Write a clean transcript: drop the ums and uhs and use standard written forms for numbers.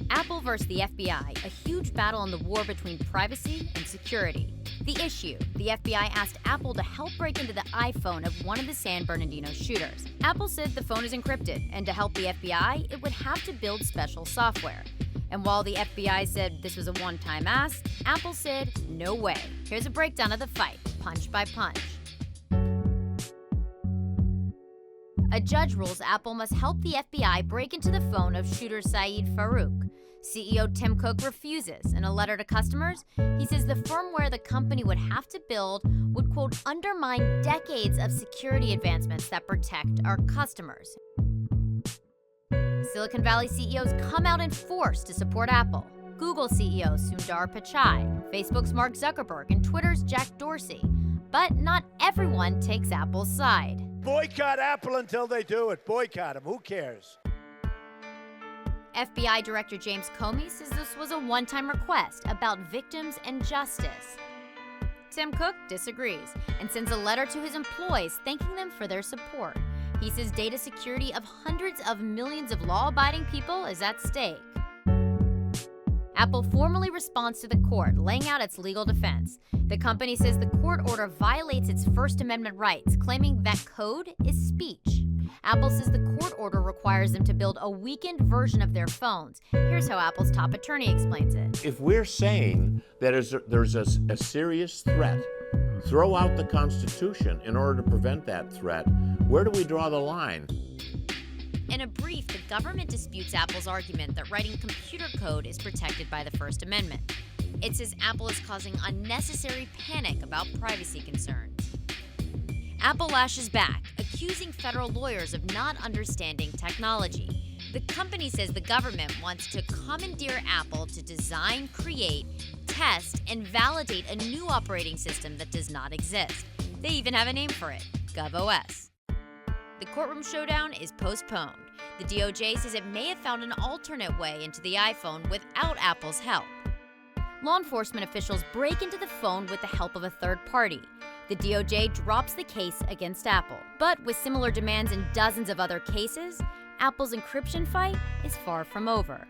Apple versus the FBI, a huge battle in the war between privacy and security. The issue: the FBI asked Apple to help break into the iPhone of one of the San Bernardino shooters. Apple said the phone is encrypted, and to help the FBI, it would have to build special software. And while the FBI said this was a one-time ask, Apple said, no way. Here's a breakdown of the fight, punch by punch. A judge rules Apple must help the FBI break into the phone of shooter Saeed Farouk. CEO Tim Cook refuses. In a letter to customers, he says the firmware the company would have to build would, quote, undermine decades of security advancements that protect our customers. Silicon Valley CEOs come out in force to support Apple. Google CEO Sundar Pichai, Facebook's Mark Zuckerberg, and Twitter's Jack Dorsey. But not everyone takes Apple's side. Boycott Apple until they do it. Boycott them. Who cares? FBI Director James Comey says this was a one-time request about victims and justice. Tim Cook disagrees and sends a letter to his employees thanking them for their support. He says data security of hundreds of millions of law-abiding people is at stake. Apple formally responds to the court, laying out its legal defense. The company says the court order violates its First Amendment rights, claiming that code is speech. Apple says the court order requires them to build a weakened version of their phones. Here's how Apple's top attorney explains it. If we're saying that there's a serious threat, throw out the Constitution in order to prevent that threat. Where do we draw the line? In a brief, the government disputes Apple's argument that writing computer code is protected by the First Amendment. It says Apple is causing unnecessary panic about privacy concerns. Apple lashes back, accusing federal lawyers of not understanding technology. The company says the government wants to commandeer Apple to design, create, test, and validate a new operating system that does not exist. They even have a name for it: GovOS. The courtroom showdown is postponed. The DOJ says it may have found an alternate way into the iPhone without Apple's help. Law enforcement officials break into the phone with the help of a third party. The DOJ drops the case against Apple. But with similar demands in dozens of other cases, Apple's encryption fight is far from over.